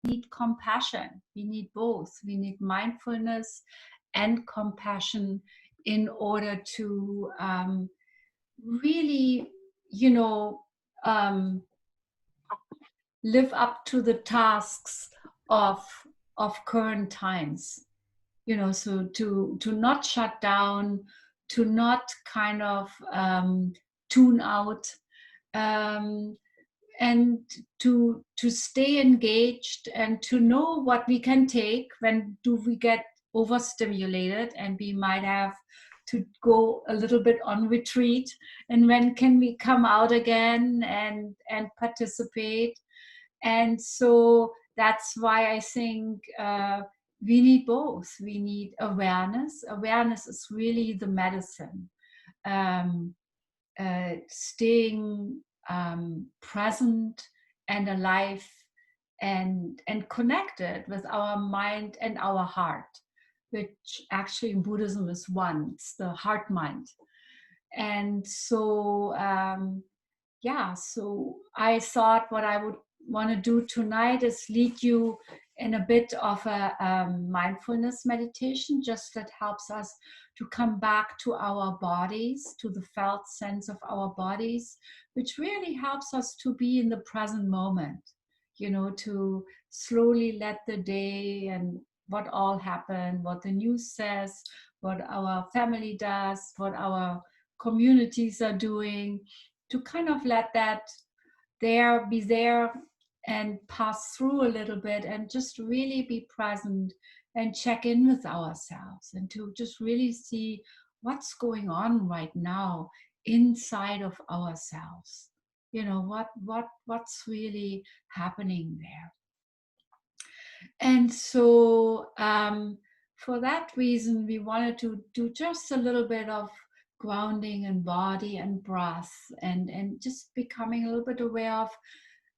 need compassion. We need both. We need mindfulness and compassion in order to really, um, live up to the tasks of current times. So to not shut down, to not kind of tune out, um, and to stay engaged and to know what we can take when do we get overstimulated and we might have to go a little bit on retreat, and when can we come out again and participate. And so that's why I think we need both. We need awareness. Awareness is really the medicine. Staying present and alive and connected with our mind and our heart, which actually in Buddhism is one. It's the heart mind. And so so I thought what I would want to do tonight is lead you in a bit of a mindfulness meditation, just that helps us to come back to our bodies, to the felt sense of our bodies, which really helps us to be in the present moment, to slowly let the day and what all happened, what the news says, what our family does, what our communities are doing, to kind of let that be there and pass through a little bit and just really be present and check in with ourselves and to just really see what's going on right now inside of ourselves. What's really happening there. And so for that reason, we wanted to do just a little bit of grounding in body and breath, and just becoming a little bit aware of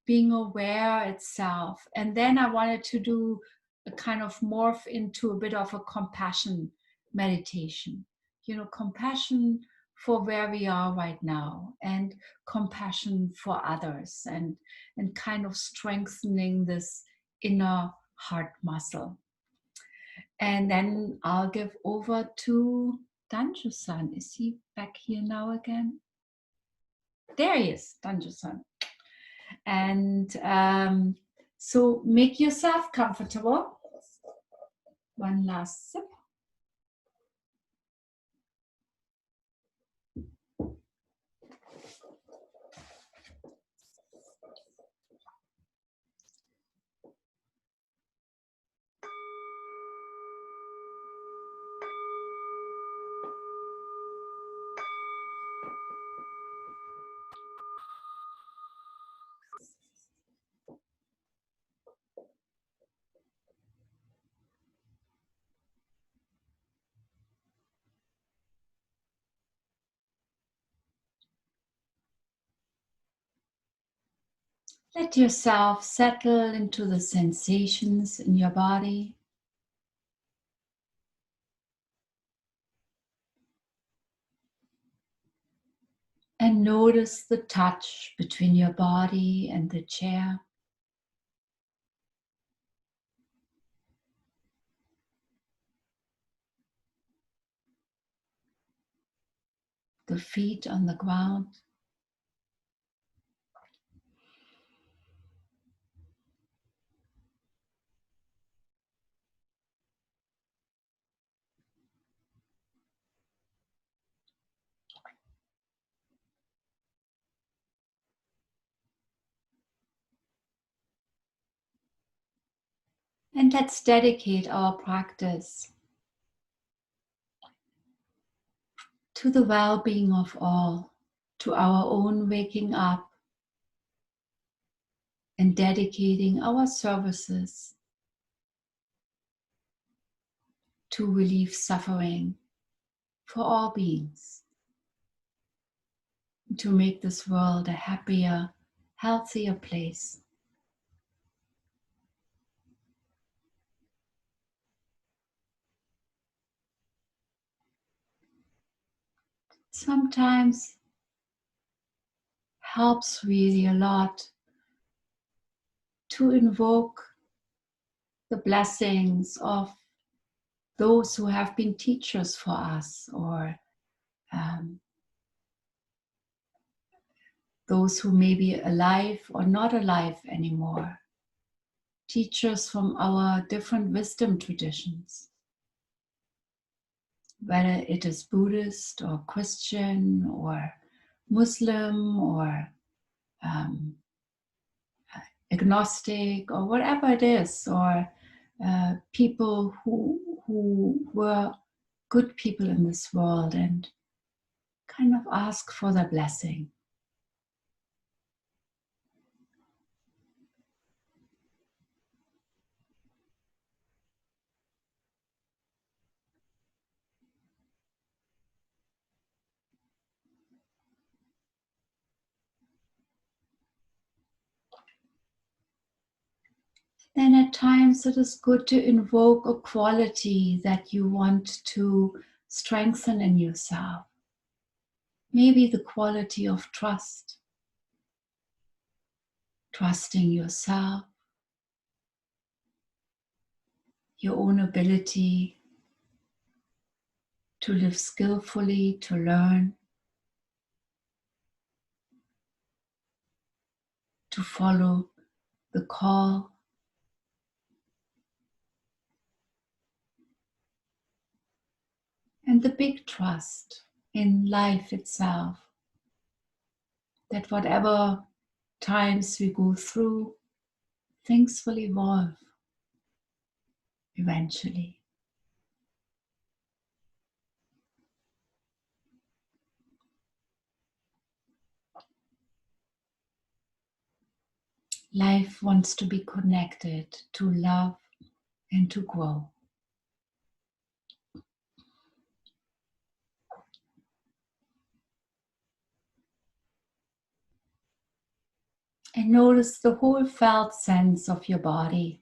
being aware itself. And then I wanted to do a kind of morph into a bit of a compassion meditation. Compassion for where we are right now, and compassion for others, and kind of strengthening this inner heart muscle. And then I'll give over to Danjo-san. Is he back here now again? There he is, Danjo-san. And so make yourself comfortable. One last sip. Let yourself settle into the sensations in your body. And notice the touch between your body and the chair. The feet on the ground. And let's dedicate our practice to the well-being of all, to our own waking up, and dedicating our services to relieve suffering for all beings, to make this world a happier, healthier place. Sometimes helps really a lot to invoke the blessings of those who have been teachers for us, or those who may be alive or not alive anymore. Teachers from our different wisdom traditions, whether it is Buddhist or Christian or Muslim or agnostic or whatever it is, or people who were good people in this world, and kind of ask for their blessing. Then at times it is good to invoke a quality that you want to strengthen in yourself. Maybe the quality of trust. Trusting yourself, your own ability to live skillfully, to learn, to follow the call. And the big trust in life itself, that whatever times we go through, things will evolve eventually. Life wants to be connected to love and to grow. And notice the whole felt sense of your body.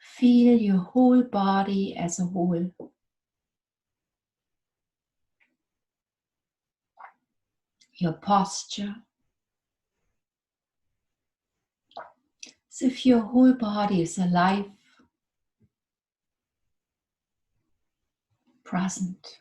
Feel your whole body as a whole. Your posture. As if your whole body is alive, present.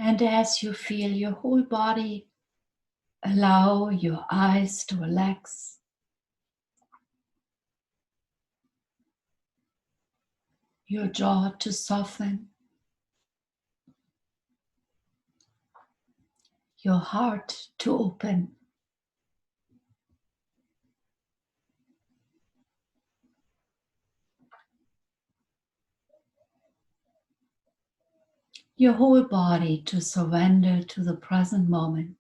And as you feel your whole body, allow your eyes to relax. Your jaw to soften. Your heart to open. Your whole body to surrender to the present moment.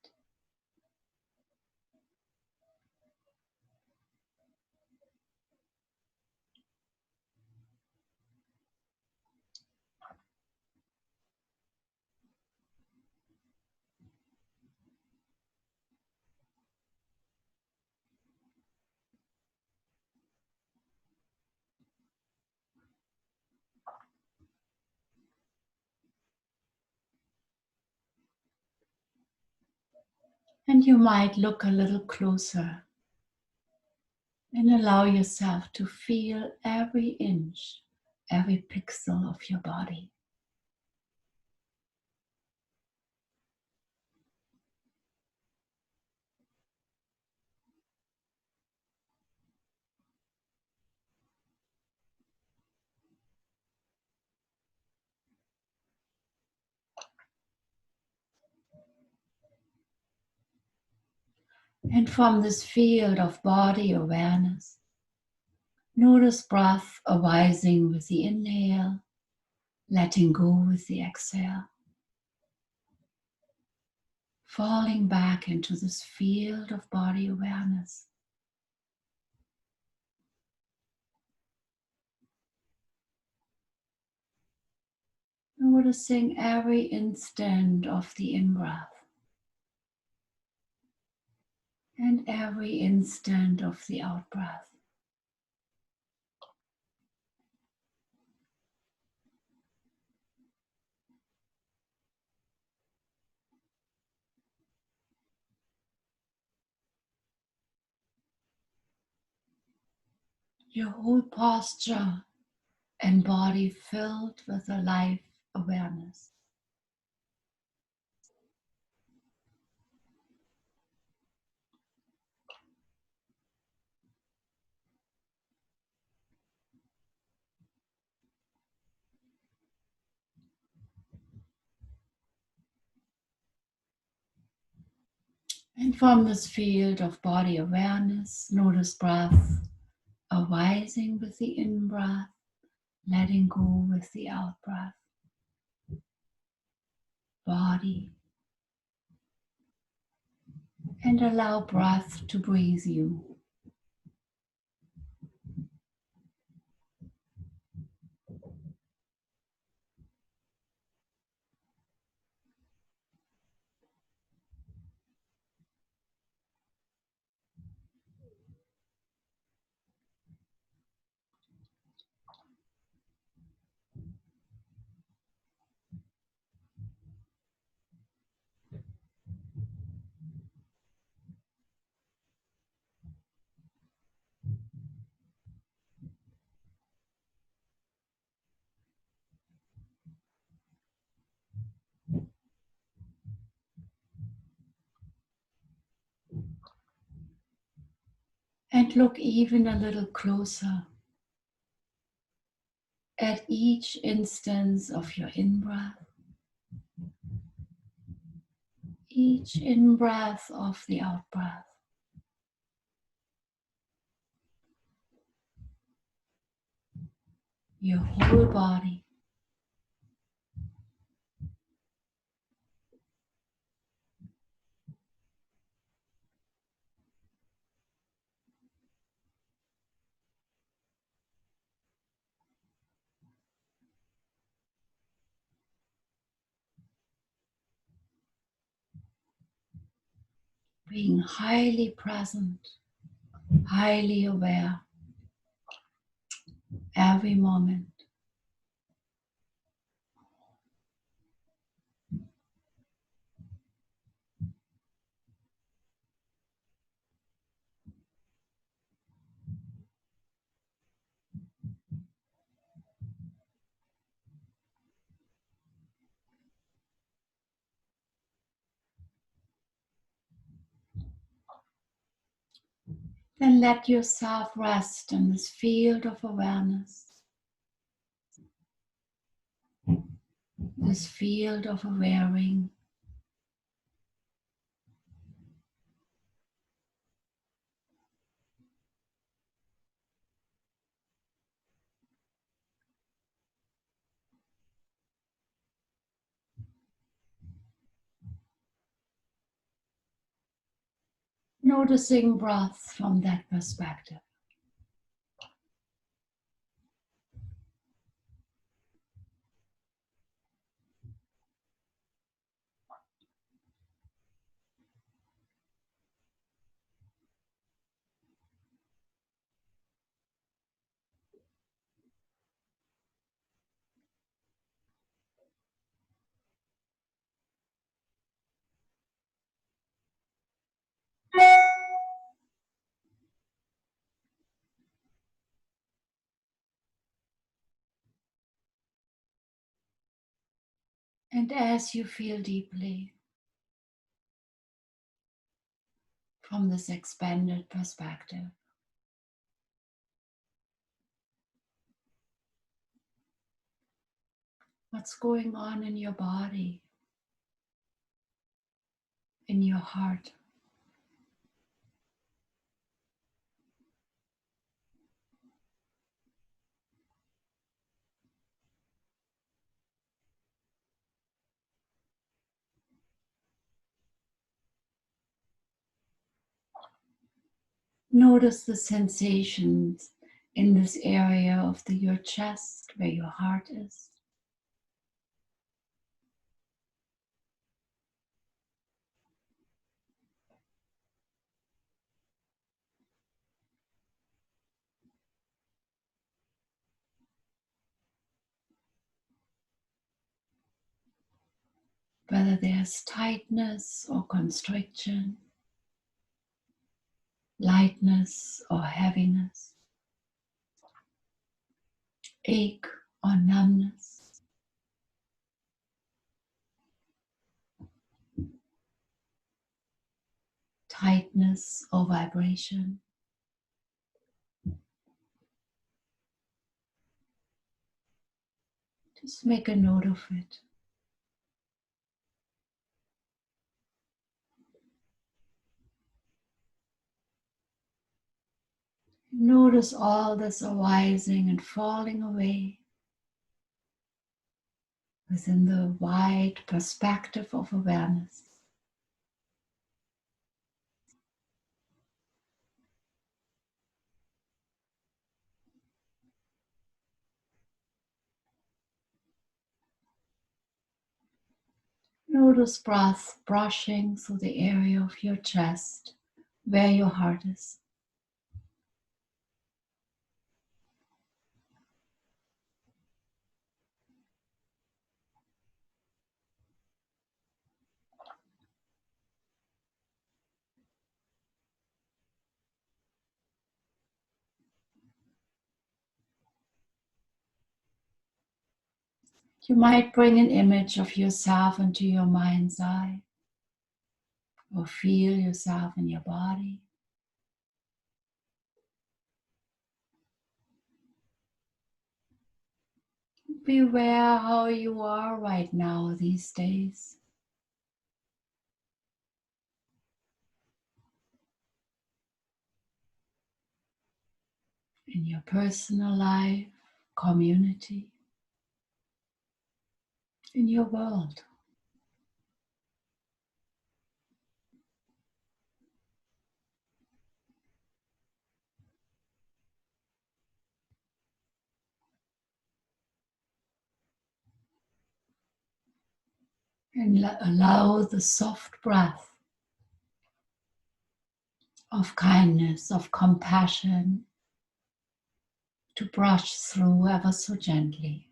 And you might look a little closer and allow yourself to feel every inch, every pixel of your body. And from this field of body awareness, notice breath arising with the inhale, letting go with the exhale, falling back into this field of body awareness. Noticing every instant of the in-breath and every instant of the out-breath. Your whole posture and body filled with a life awareness. And from this field of body awareness, notice breath arising with the in-breath, letting go with the out-breath. Body, and allow breath to breathe you. And look even a little closer at each instance of your in-breath, each in-breath of the out-breath. Your whole body, being highly present, highly aware, every moment. Then let yourself rest in this field of awareness, this field of awareing. Noticing breath from that perspective. And as you feel deeply from this expanded perspective, what's going on in your body, in your heart? Notice the sensations in this area of your chest where your heart is. Whether there's tightness or constriction, lightness or heaviness, ache or numbness. Tightness or vibration. Just make a note of it. Notice all this arising and falling away within the wide perspective of awareness. Notice breath brushing through the area of your chest where your heart is. You might bring an image of yourself into your mind's eye, or feel yourself in your body. Be aware how you are right now these days. In your personal life, community, in your world. And allow the soft breath of kindness, of compassion to brush through ever so gently.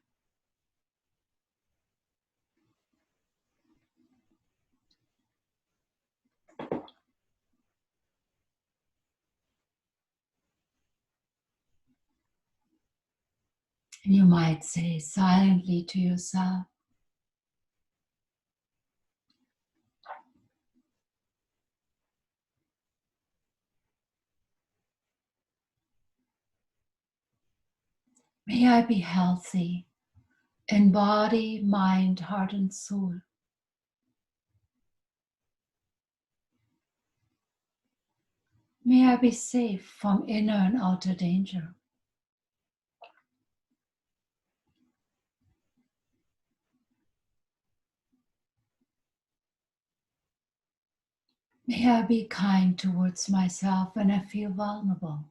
And you might say silently to yourself, may I be healthy in body, mind, heart, and soul. May I be safe from inner and outer danger. May I be kind towards myself when I feel vulnerable.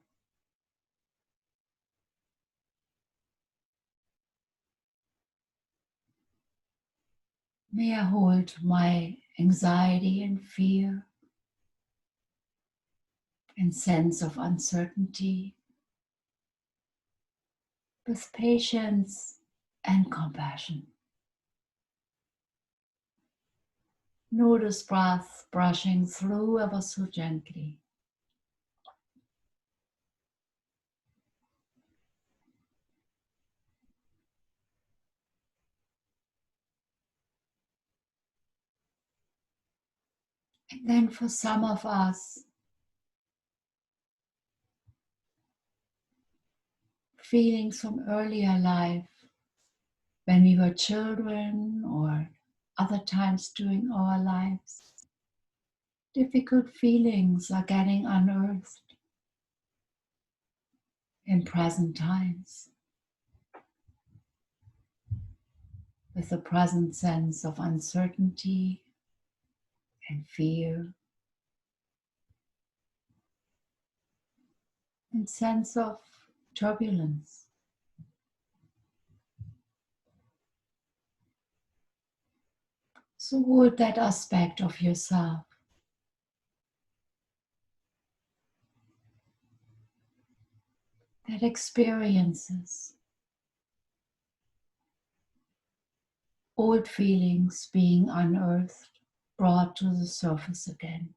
May I hold my anxiety and fear and sense of uncertainty with patience and compassion. Notice breath brushing through ever so gently. And then for some of us, feelings from earlier life, when we were children or other times during our lives, difficult feelings are getting unearthed in present times with a present sense of uncertainty and fear and sense of turbulence. So hold that aspect of yourself that experiences old feelings being unearthed, brought to the surface again.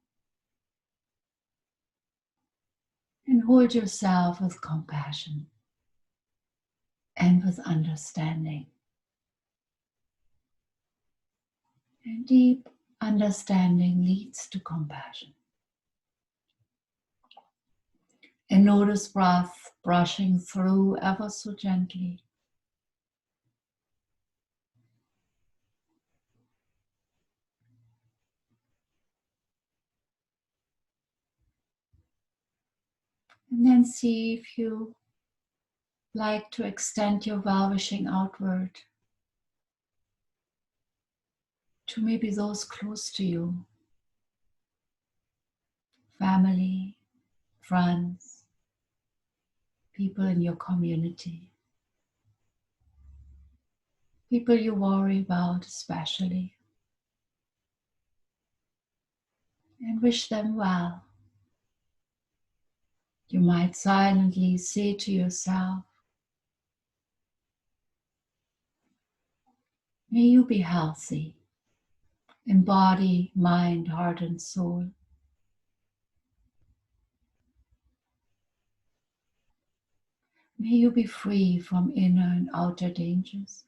And hold yourself with compassion and with understanding. And deep understanding leads to compassion. And notice breath brushing through ever so gently. And then see if you like to extend your well-wishing outward to maybe those close to you, family, friends, people in your community, people you worry about especially, and wish them well. You might silently say to yourself, may you be healthy in body, mind, heart, and soul. May you be free from inner and outer dangers.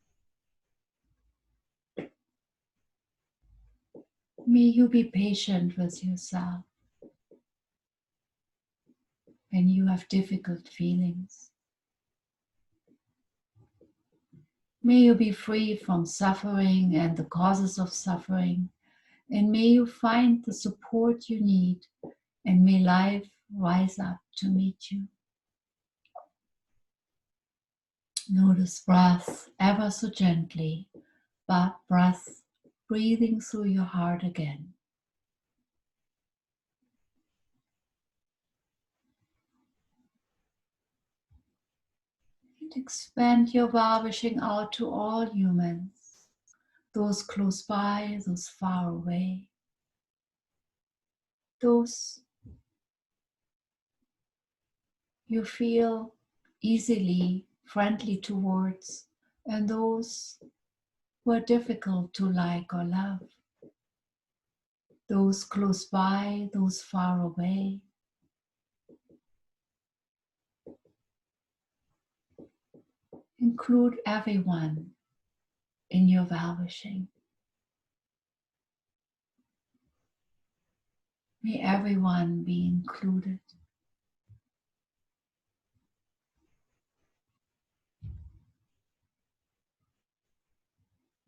May you be patient with yourself when you have difficult feelings. May you be free from suffering and the causes of suffering, and may you find the support you need, and may life rise up to meet you. Notice breath ever so gently, but breath breathing through your heart again. And expand your well-wishing out to all humans, those close by, those far away, those you feel easily friendly towards, and those who are difficult to like or love, those close by, those far away. Include everyone in your well-wishing. May everyone be included.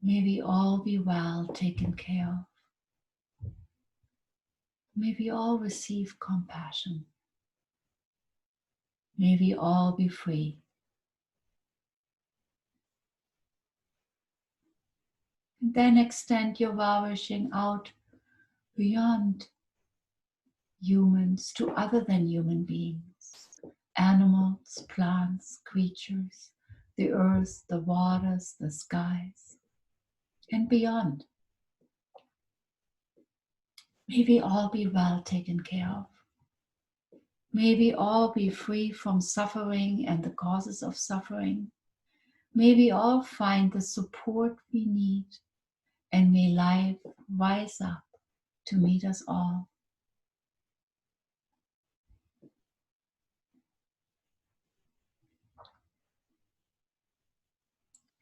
May we all be well taken care of. May we all receive compassion. May we all be free. And then extend your well-wishing out beyond humans to other than human beings, animals, plants, creatures, the earth, the waters, the skies, and beyond. May we all be well taken care of. May we all be free from suffering and the causes of suffering. May we all find the support we need, and may life rise up to meet us all.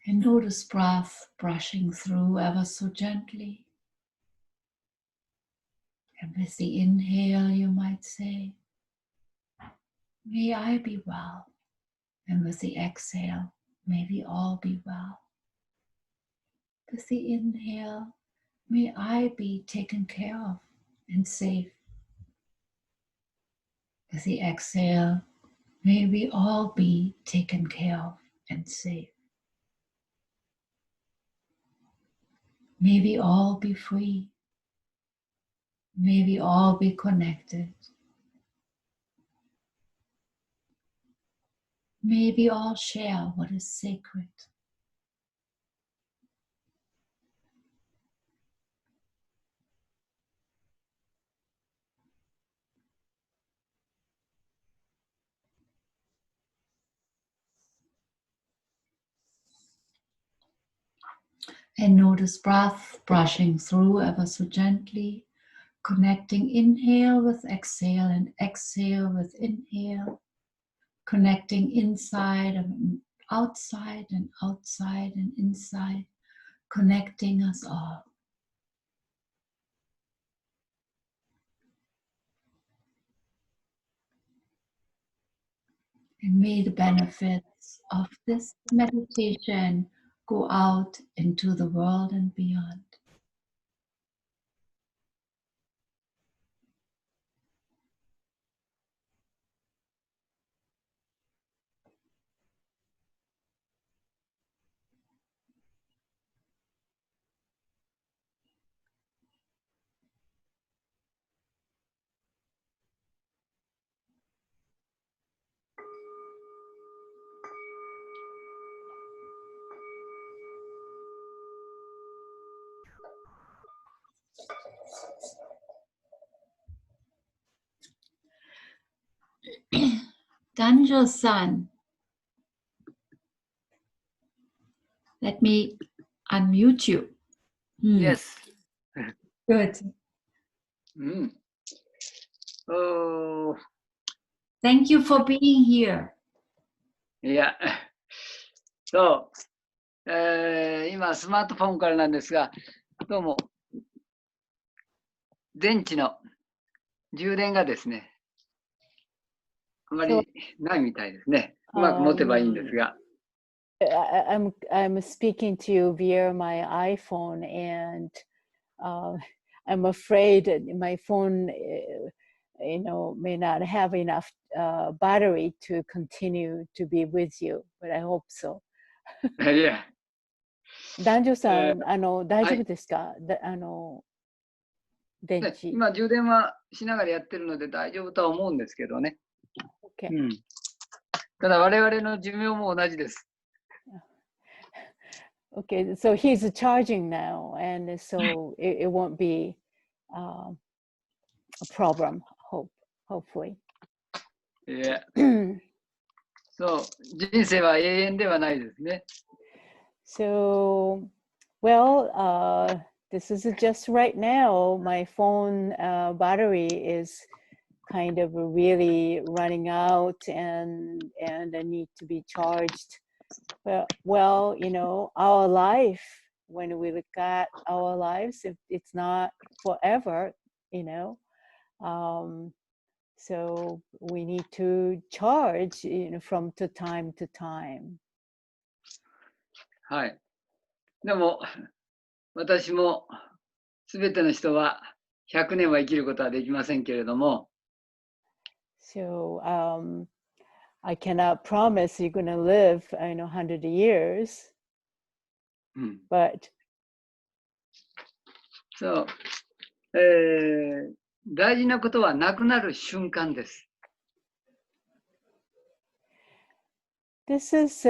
And notice breath brushing through ever so gently. And with the inhale, you might say, may I be well. And with the exhale, may we all be well. With the inhale, may I be taken care of and safe. With the exhale, may we all be taken care of and safe. May we all be free. May we all be connected. May we all share what is sacred. And notice breath brushing through ever so gently, connecting inhale with exhale and exhale with inhale, connecting inside and outside and outside and inside, connecting us all. And may the benefits of this meditation go out into the world and beyond. Danjo-san, let me unmute you. Yes. Good. Oh, Thank you for being here. いや、そう、今スマートフォンからなんですが、どうも電池の充電がですね、あまりないみたいですね。うまく持てばいいんですが。I'm speaking to you via my iPhone, and I'm afraid that my phone, may not have enough battery to continue to be with you, but I hope so. いや、男女さん、大丈夫ですか？電池。今充電はしながらやってるので大丈夫とは思うんですけどね。Okay. ただ我々の寿命も同じです。Okay, so he's charging now, and so it won't be a problem, hopefully. いや、そう、人生は永遠ではないですね。So, well, this is just right now. My phone battery is kind of really running out, and I need to be charged. Well, our life, when we look at our lives, it's not forever, so we need to charge, from time to time. はい。でも、私もすべての人は100年は生きることはできませんけれども、So I cannot promise you're going to live, 100 years, but そう、大事なことはなくなる瞬間です。this is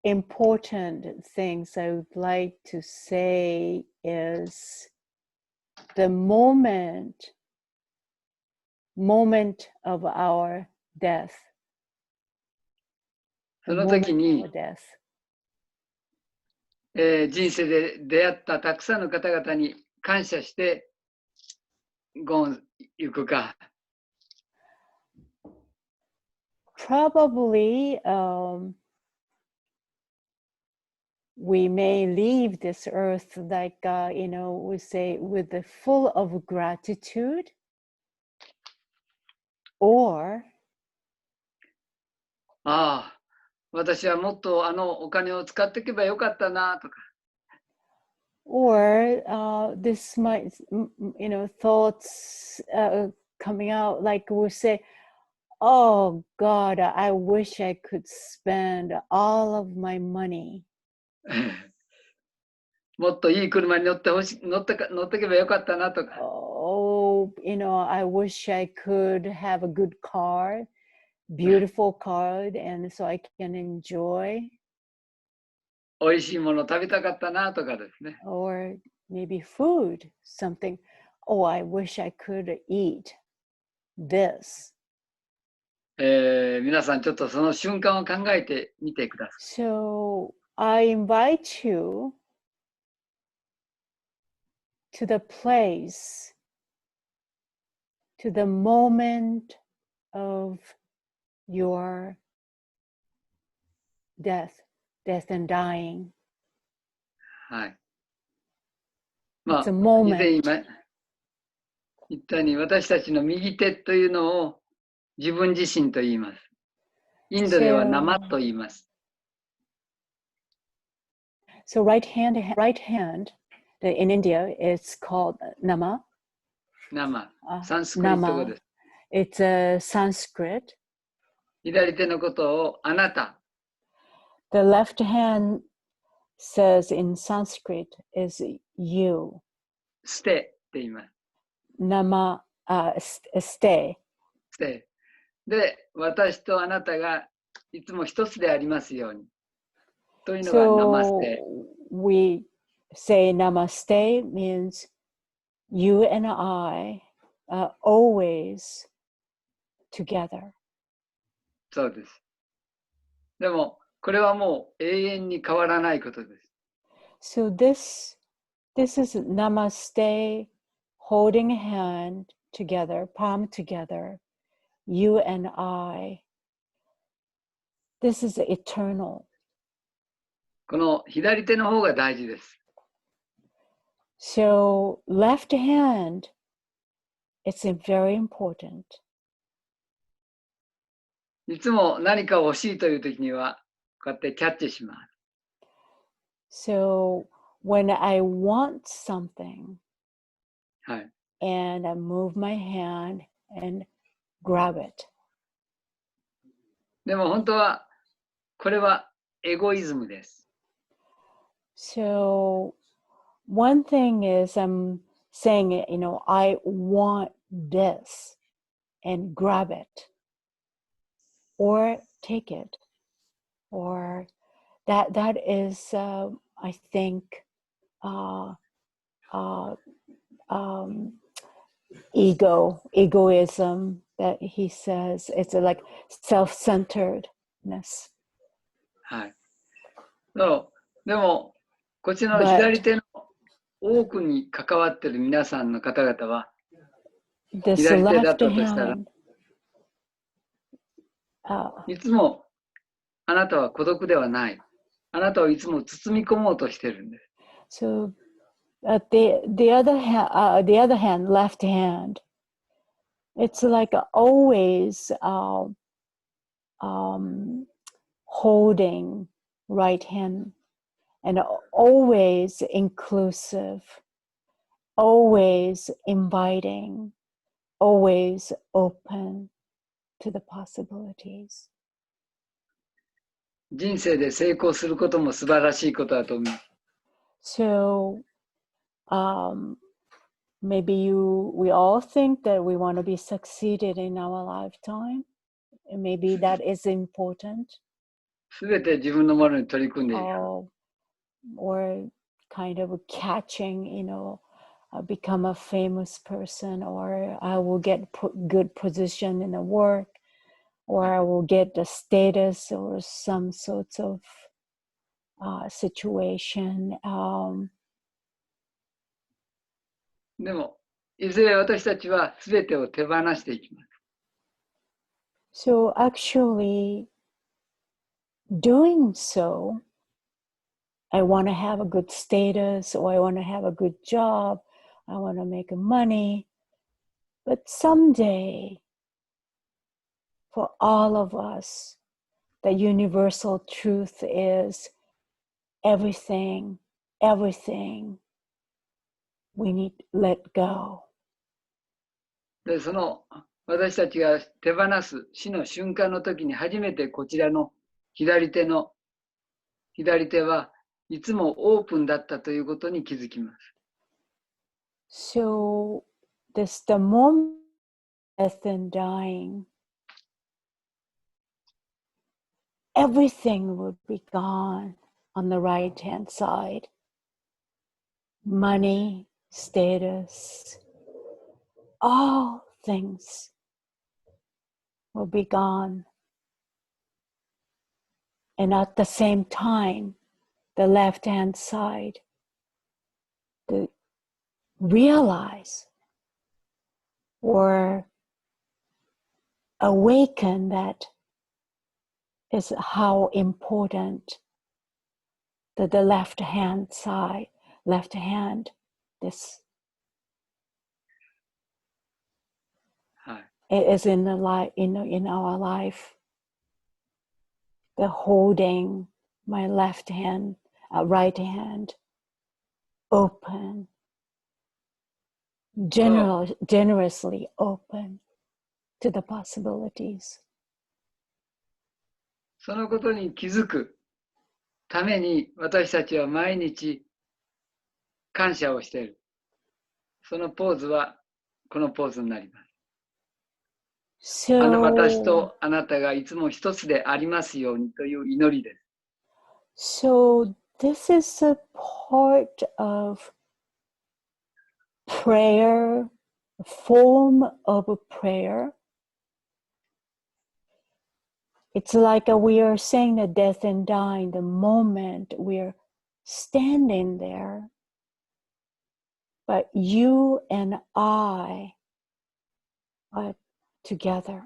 important things I would like to say is the moment of our death. その時に death. 人生で出会ったたくさんの方々に感謝してゴン行くか。Probably, we may leave this earth like, we say with the full of gratitude, or ああ、私はもっとお金を使っていけばよかったなとか。or this might, thoughts coming out like we'll say, oh God, I wish I could spend all of my money. もっといい車に乗ってけばよかったなとか。Oh, I wish I could have a good car, beautiful car, and so I can enjoy. 美味しいもの食べたかったなとかですね。Or maybe food, something. Oh, I wish I could eat this. 皆さんちょっとその瞬間を考えてみてください。So I invite you to the place, to the moment of your death and dying. はい。It's a 以前 moment. 言ったように私たちの右手というのを自分自身と言います。インドでは生と言います。So right hand, in India, it's called nama. 生。サンスクリット語です。It's a Sanskrit. 左手のことをあなた。The left hand says in Sanskrit is you. 捨てって言います。Nama, stay. 捨て。で、私とあなたがいつも一つでありますように。というのがナマステ。So we say namaste means you and I are always together. そうです。でも、これはもう永遠に変わらないことです。So this is namaste, holding a hand together, palm together, you and I. This is eternal. この左手の方が大事です。So left hand, it's very important. いつも何か欲しいという時には、こうやってキャッチします。So when I want something, はい。and I move my hand and grab it. でも本当は、これはエゴイズムです。So one thing is I'm saying, I want this and grab it or take it, or that is, I think, egoism that he says. It's like self-centeredness. はい。でも、こちらの左手の多くに関わっている皆さんの方々は、左手だったとしたら、いつもあなたは孤独ではない。あなたをいつも包み込もうとしているんです。So the other hand, left hand, it's like always holding right hand and always inclusive, always inviting, always open to the possibilities. 人生で成功することも素晴らしいことだと思います。So maybe we all think that we want to be succeeded in our lifetime. And maybe that is important. すべて自分のものに取り組んでいる。Or kind of catching, become a famous person, or I will get good position in the work, or I will get the status or some sorts of situation. でも、いずれ私たちはすべてを手放していきます。So actually, doing so, I want to have a good status, or I want to have a good job, I want to make money. But someday, for all of us, the universal truth is everything we need to let go. で、その私たちが手放す死の瞬間の時に初めてこちらの左手はいつもオープンだったということに気づきます。So, this the moment of death and dying, everything would be gone on the right-hand side. Money, status, all things will be gone. And at the same time, the left-hand side, to realize or awaken that is how important that the left-hand side, left hand, this is in the life, in our life. The holding my left hand, right hand, open, generously open to the possibilities. そのことに気づくために私たちは毎日感謝をしている。そのポーズはこのポーズになります。私とあなたがいつも一つでありますようにという祈りです。So this is a part of prayer, a form of a prayer. It's like we are saying the death and dying the moment we're standing there. But you and I are together.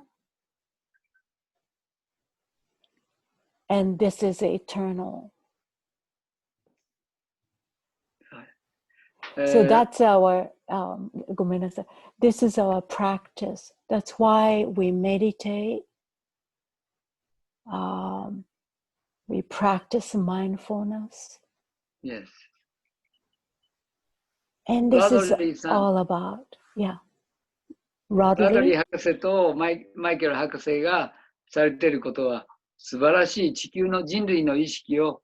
And this is eternal. So that's our, this is our practice. That's why we meditate. We practice mindfulness. Yes. And this is all about, yeah. ラドリー博士とマイケル博士がされていることは素晴らしい地球の人類の意識を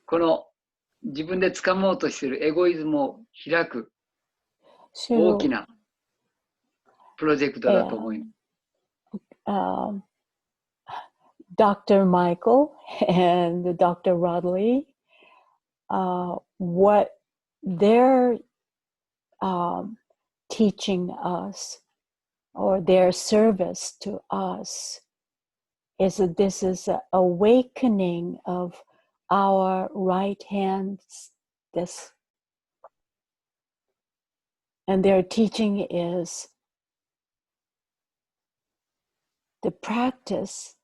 この自分で掴もうとしているエゴイズムを開く大きなプロジェクトだと思います。Dr. Michael and Dr. Radhule, what they're teaching us or their service to us is that this is an awakening of our right hands. This, and their teaching is the practice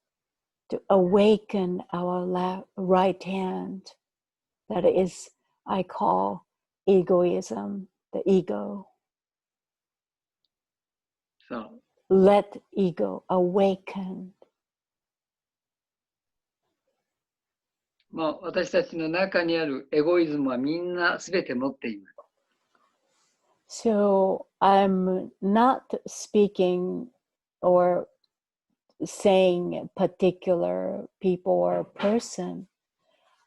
to awaken our right hand. That is, I call egoism, the ego. So, let ego awaken. 私たちの中にあるエゴイズムはみんなすべて持っています。So I'm not speaking or saying particular people or person.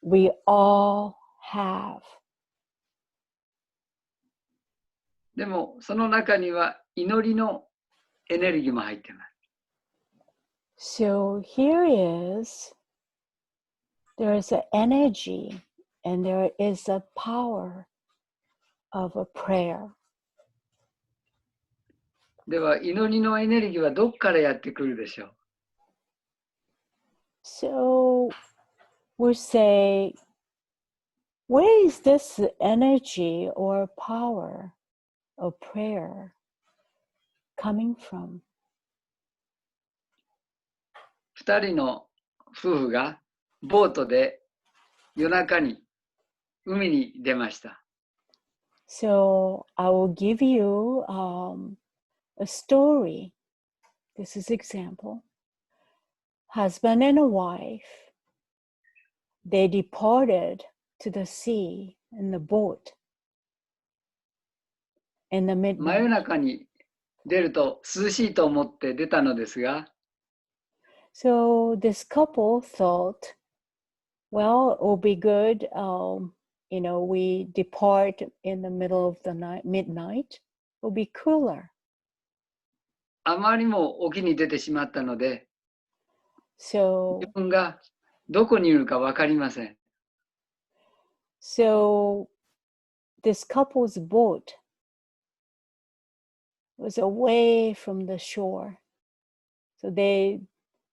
We all have. でもその中には祈りのエネルギーも入っています。So here there is an energy and there is a power of a prayer. では祈りのエネルギーはどこからやってくるでしょう。So we say, where is this energy or power of prayer coming from? 2人の夫婦がボートで夜中に海に出ました。So I will give you a story. This is example. Husband and a wife, they departed to the sea in the boat in the 真夜 midnight. 中に出ると涼しいと思って出たのですが、 So this couple thought, well, it will be good. We depart in the middle of the night, midnight. It will be cooler. あまりも沖に出てしまったので、 So 自分がどこにいるか分かりません。 this couple's boat was away from the shore. So they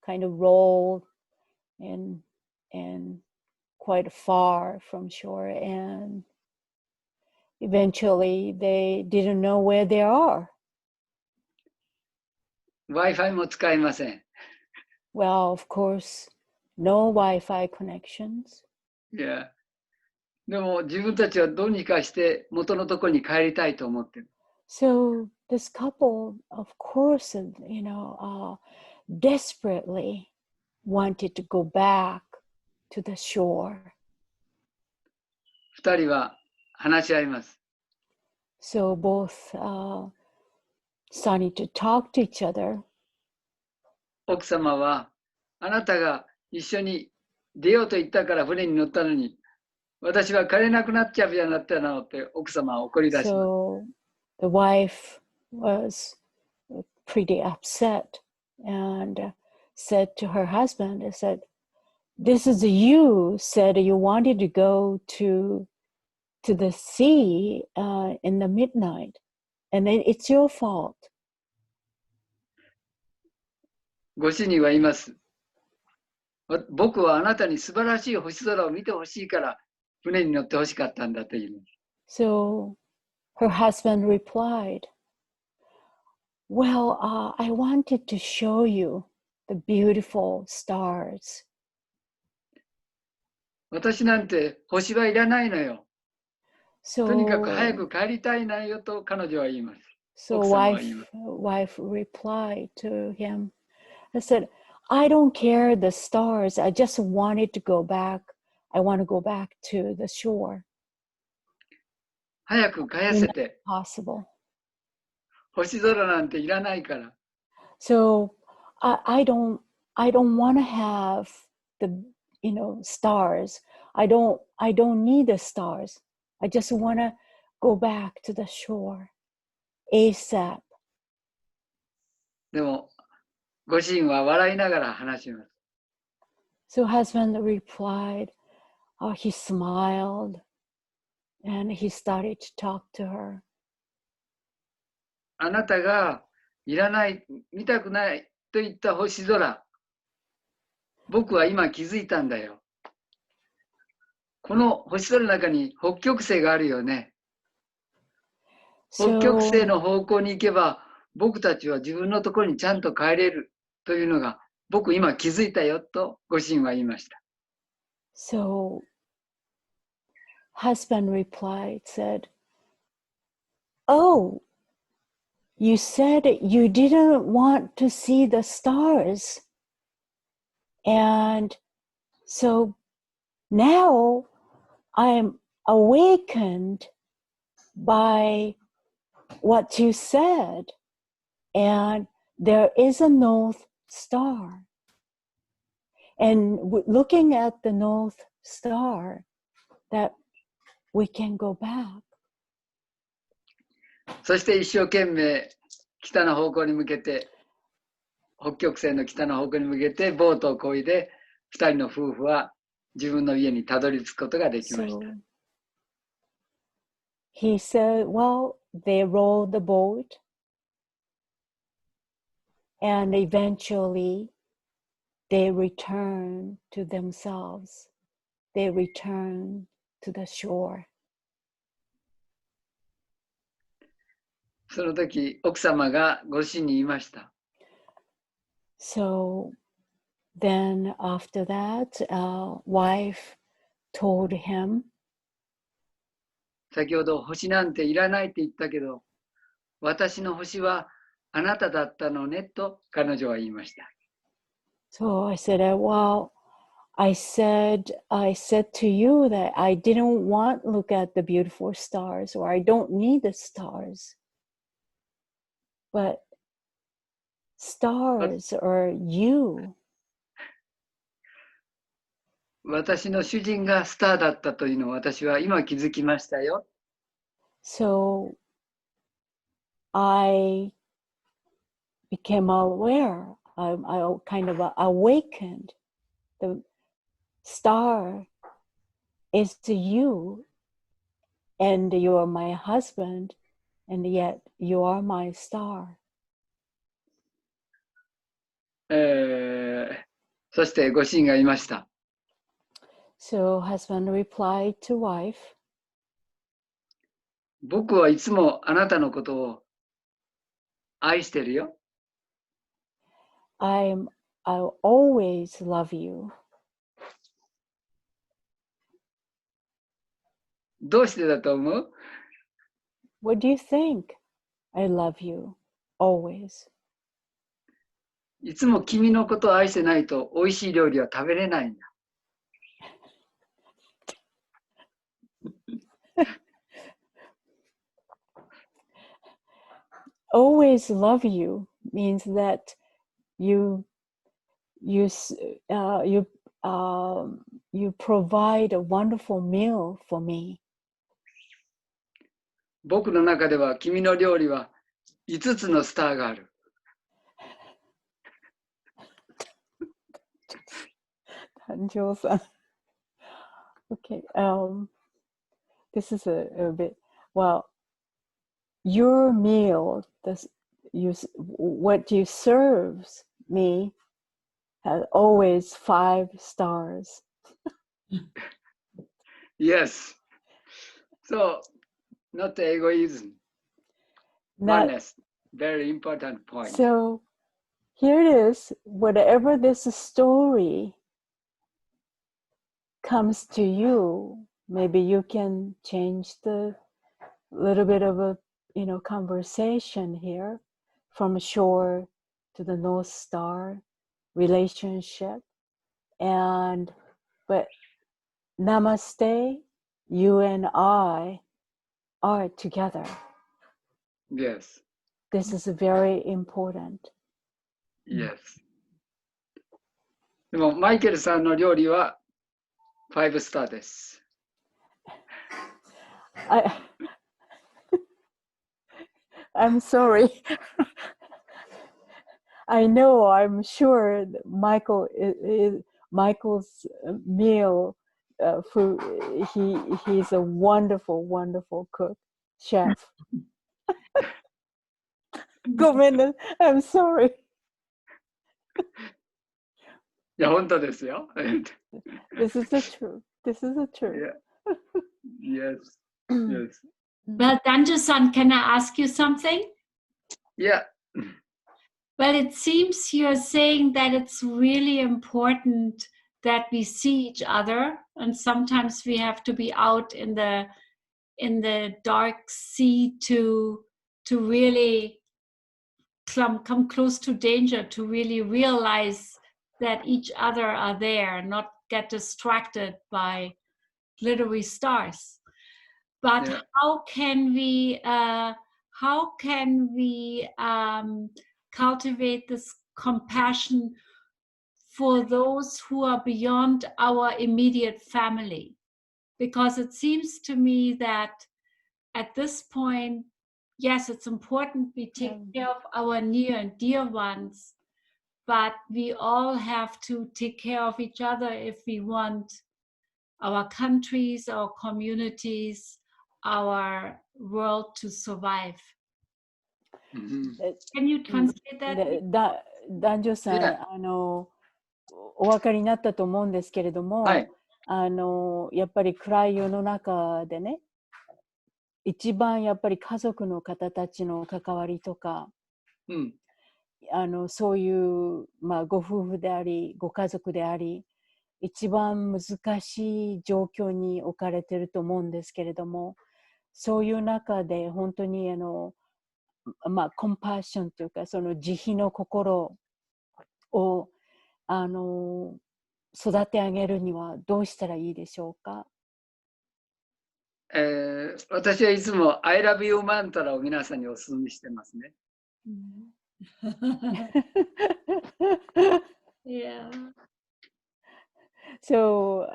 kind of rolled and quite far from shore, and eventually they didn't know where they are. Wi-Fi も使えません。 Well, of course, no Wi-Fi connections. いや、でも自分たちはどうにかして元のところに帰りたいと思ってる。 So this couple, of course, desperately wanted to go back to the shore. 二人は話し合います。 So both started to talk to each other. 奥様は、あなたが一緒に出ようと言ったから船に乗ったのに、私は帰れなくなっちゃうじゃなったのって奥様は怒り出します。 So the wife was pretty upset and said to her husband, said, "This is you said you wanted to go to the sea in the midnight, and it's your fault." ご主人は言います。僕はあなたに素晴らしい星空を見てほしいから船に乗ってほしかったんだと言います。 So her husband replied, "Well, I wanted to show you the beautiful stars." 私なんて星はいらないのよ。とにかく So 早く帰りたいなよと彼女は言います。 So 奥様は言います。 wife replied to him, I said, "I don't care the stars. I just wanted to go back. I want to go back to the shore. 早く帰らせて。 Possible." 星空なんていらないから。 So I don't want to have the stars. I don't need the stars. I just want to go back to the shore ASAP. でも、ご主人は笑いながら話します。 So husband replied, he smiled and he started to talk to her. あなたがいらない、見たくないと言った星空、僕は今気づいたんだよ。この星空の中に北極星があるよね。北極星の方向に行けば、僕たちは自分のところにちゃんと帰れるというのが、僕今気づいたよとご主人は言いました。 So husband replied, said, "Oh, you said you didn't want to see the stars. And so now I'm awakened by what you said. And there is a North Star. And looking at the North Star, that we can go back." そして一生懸命北の方向に向けて、北極星の北の方向に向けてボートを漕いで、二人の夫婦は自分の家にたどり着くことができました。 So he said, well, they rowed the boat, and eventually they returned to themselves. They returned to the shore. その時、奥様がご主人に言いました。 So then after that, wife told him, 先ほど星なんていらないって言ったけど、私の星はあなただったのねと彼女は言いました。So I said, well, I said to you that I didn't want to look at the beautiful stars, or I don't need the stars. But stars are you. 私の主人がスターだったというのを私は今気づきましたよ。So I became aware. I kind of awakened. The star is you, and you are my husband, and yet you are my star. そしてご主人が言いました。So husband replied to wife, 僕はいつもあなたのことを愛してるよ。I'll always love you. どうしてだと思う？ What do you think? I love you always. いつも君のことを愛してないと美味しい料理は食べれないんだ。Always love you means that you provide a wonderful meal for me. 僕の中では君の料理は5つのスターがある。Danjo-san. Okay. This is a bit, well, your meal, what you serves me has always 5 stars. Yes. So, not egoism. Not, Oneness. Very important point. so here it is. Whatever this story comes to you, maybe you can change the little bit of a conversation here from shore to the North Star relationship. But namaste, you and I are together. Yes. This is very important. Yes. でも、マイケルさんの料理は5スターです。I'm sorry. I know, I'm sure Michael's meal food, he's a wonderful, wonderful cook, chef. Go minute, I'm sorry. いや、本当ですよ。This is the truth. This is the truth. Yeah. Yes. Yes. Well, Danjo-san, can I ask you something? Yeah. Well, it seems you're saying that it's really important that we see each other, and sometimes we have to be out in the dark sea to really come close to danger, to really realize that each other are there, not get distracted by glittery stars. But Yeah. how can we cultivate this compassion for those who are beyond our immediate family? Because it seems to me that at this point, yes, it's important we take care of our near and dear ones, but we all have to take care of each other if we want our countries, our communities, our world to survive. Can you translate that? 男女さん、お分かりになったと思うんですけれども、はい、やっぱり暗い世の中でね、一番やっぱり家族の方たちの関わりとか、そういう、ご夫婦であり、ご家族であり、一番難しい状況に置かれていると思うんですけれども、そういう中で本当にまあ、コンパッションというか、その慈悲の心を、育て上げるにはどうしたらいいでしょうか？私はいつも I love you マントラを皆さんにお勧めしてますね。Yeah. So,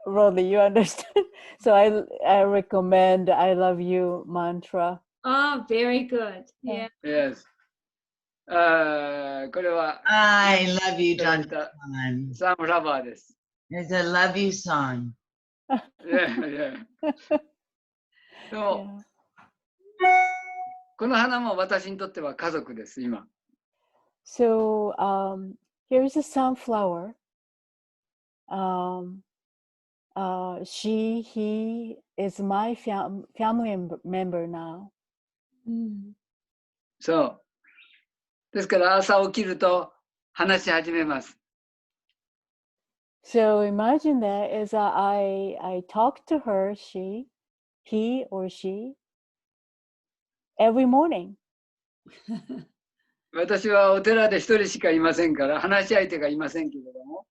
Rodley, you understand? So I recommend I love you mantra. Oh, very good. Yeah. Yes. これは I love you, いただ John. いたサンフラワーです。It's a love you song. いやいやでも、この花も私にとっては家族です、今。So here's a sunflower. He is my family member now. そう。ですから朝起きると話し始めます。So imagine that as I talk to her, he or she, every morning. 私はお寺で一人しかいませんから話し相手がいませんけれども。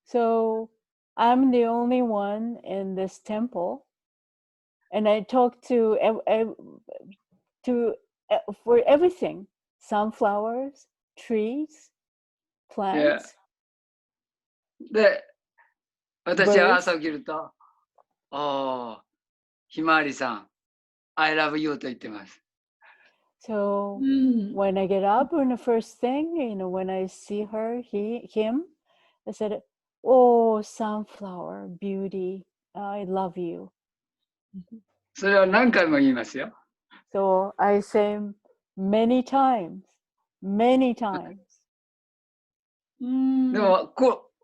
So I'm the only one in this temple, and I talk to for everything: sunflowers, trees, plants. で、私は朝起きると、おー、ひまわりさん、I love you と言ってます。So when I get up, and the first thing, when I see him, I said, "Oh, sunflower, beauty, I love you." それは何回も言いますよ。So I say many times. でも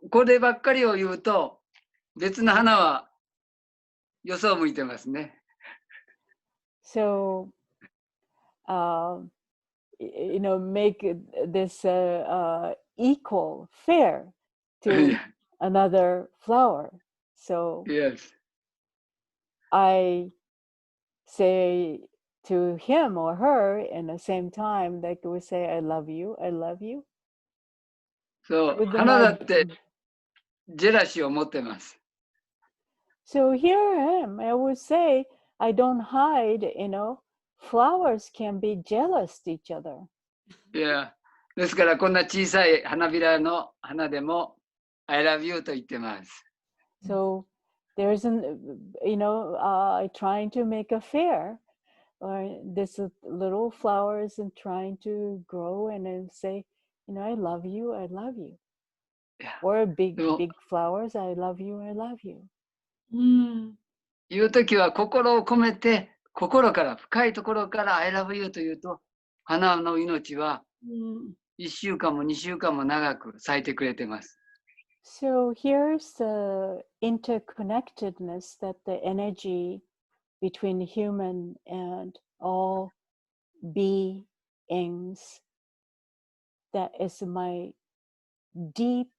こればっかりを言うと、別の花はよそを向いてますね。So, make this equal, fair to another flower. So Yes. I say to him or her in the same time, like we say, I love you, I love you. そう、 With 花だ my- ってジェラシーを持ってます。So here I am. I would say, I don't hide, flowers can be jealous to each other. いや、ですからこんな小さい花びらの花でも I love you と言ってます。So there's trying to make a fair, or this little flowers and trying to grow and then say, I love you, I love you. Or big flowers, I love you, I love you. 言うときは心を込めて、心から深いところから I love you と言うと、花の命は1週間も2週間も長く咲いてくれてます。So here's the interconnectedness, that the energy between human and all beings, that is my deep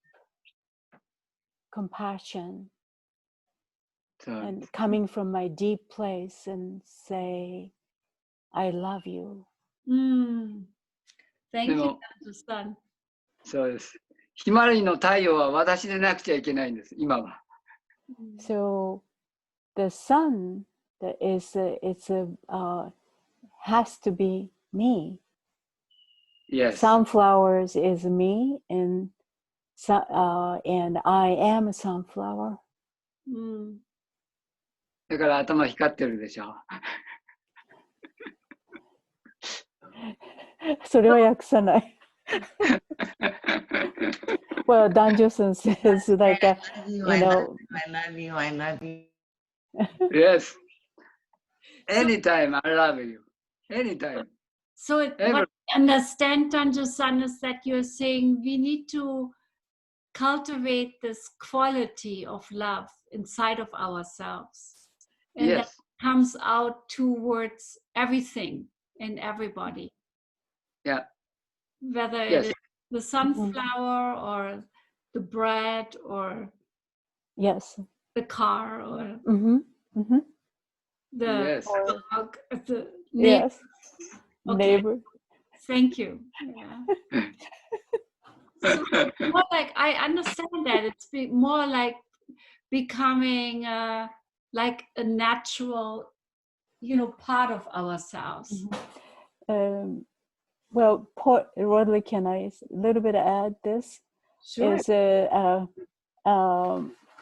compassion and coming from my deep place and say, I love you. Thank you, Danjo-san. そうです。ひまわりの太陽は私でなくちゃいけないんです、今は。So the sun that is has to be me. Yes. Sunflowers is me, and I am a sunflower. だから頭光ってるでしょ。それは訳さない。Well, Danjo-san says like, I love you. Yes. Anytime, I love you. Anytime. So what I understand, Danjo-san, is that you're saying we need to cultivate this quality of love inside of ourselves. And Yes. that comes out towards everything and everybody. Yeah. Whether Yes. it is the sunflower or the bread or yes, the car or the Yes. dog, the neighbor. Yes, Okay, neighbor. thank you. Yeah. So more like I understand that it's more like becoming like a natural, part of ourselves. Well, Rodley, can I a little bit add this? Sure. Is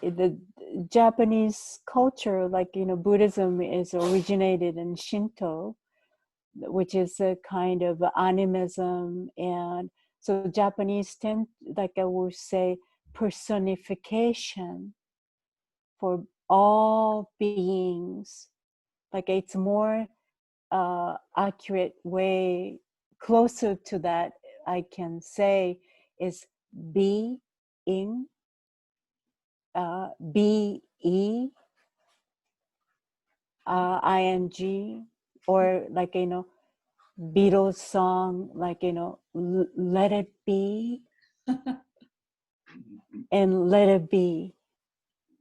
the Japanese culture, like Buddhism is originated in Shinto, which is a kind of animism, and so Japanese tend, like I would say, personification for all beings. Like it's more accurate way, closer to that, I can say, is being, be, ing, or like Beatles song, like let it be and let it be,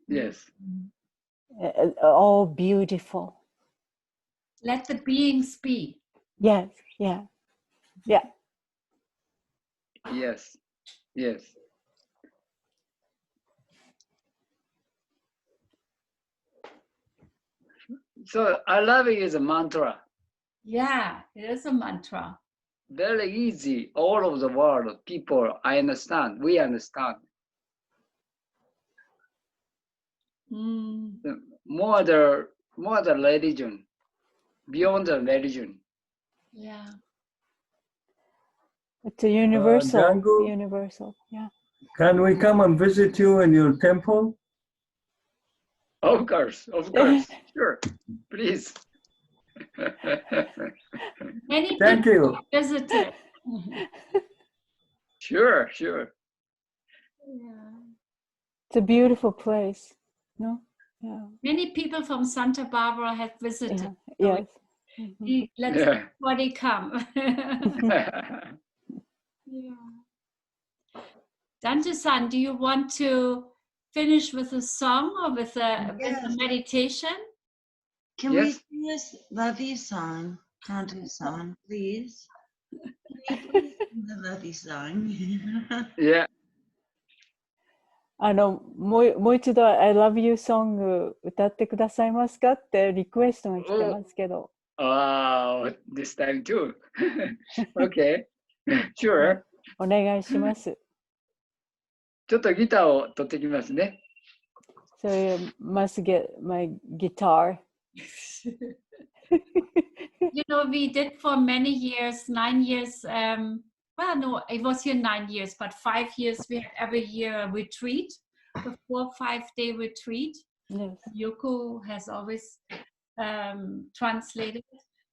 Yes. all beautiful. Let the beings be. Yes, yeah, yeah. Yes. Yes. So I love it is a mantra. Yeah, it is a mantra. Very easy. All over the world, people, I understand. We understand. Mm. More the religion, beyond the religion. Yeah. It's a universal, Dango, universal, yeah. can we come and visit you in your temple? Of course, sure, please. Many Thank people you. visited. Sure. Yeah. It's a beautiful place, no? Yeah. Many people from Santa Barbara have visited. Yeah. So Yes. let's Yeah. everybody come. Yeah. Danjo-san, do you want to finish with a song or with a Yes. meditation? Can Yes. we sing this love you song, Kanto-san, please? Can you please sing the love you song? Yeah. もう一度 I love you song 歌ってくださいますかってリクエストが来てますけど。Wow, this time too. Okay, sure. お願いします。ちょっとギターを取ってきますね。So you must get my guitar. We did for many years, 9 years. Well, no, it was here 9 years, but 5 years we had every year a retreat, a 4 or 5 day retreat. Yes. Yoko has always translated.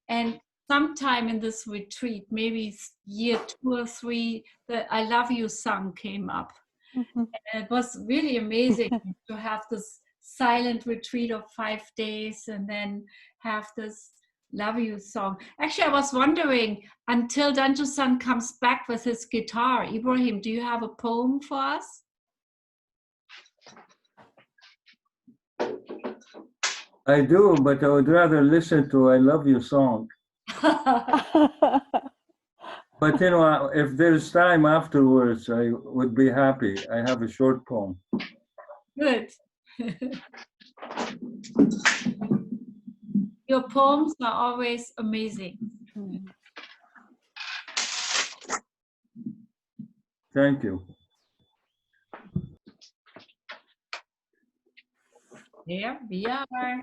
And sometime in this retreat, maybe year 2 or 3, the I Love You song came up. And it was really amazing to have this silent retreat of 5 days and then have this Love You song. Actually, I was wondering, until Danjo-san comes back with his guitar, Ibrahim, do you have a poem for us? I do, but I would rather listen to I Love You song. But if there's time afterwards, I would be happy. I have a short poem. Good. Your poems are always amazing. Thank you. Here we are.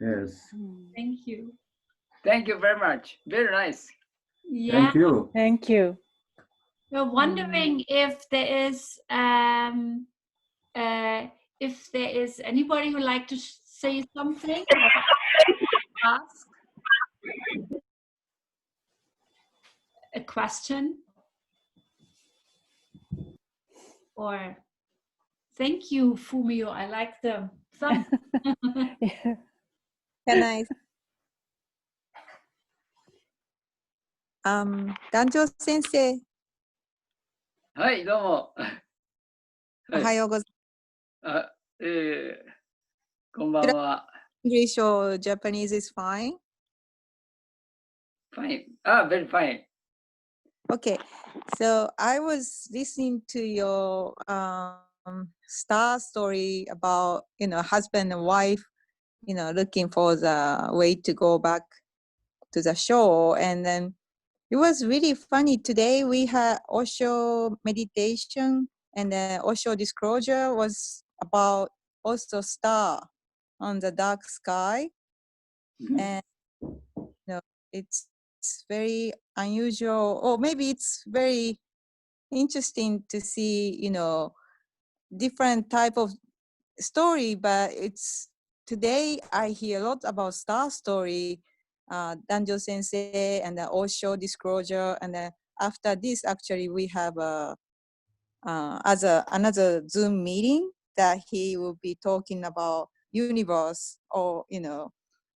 Yes. Thank you. Thank you very much. Very nice. Yeah. Thank you. Thank you. We're wondering if there is anybody who'd like to say something or ask a question, or thank you, Fumio. I like the thumb. Can I? Danjo 先生、はい、どうも。おはようございあ、こんばんは。ます。English or Japanese is fine. Fine. Very fine. Okay, so I was listening to your star story about, husband and wife, looking for the way to go back to the show. And then it was really funny. Today we had Osho meditation, and then Osho disclosure was about also star on the dark sky. And it's very unusual, or maybe it's very interesting to see, different type of story, but it's today I hear a lot about star story, Danjo Sensei and the Osho disclosure, and then after this actually we have another Zoom meeting that he will be talking about universe or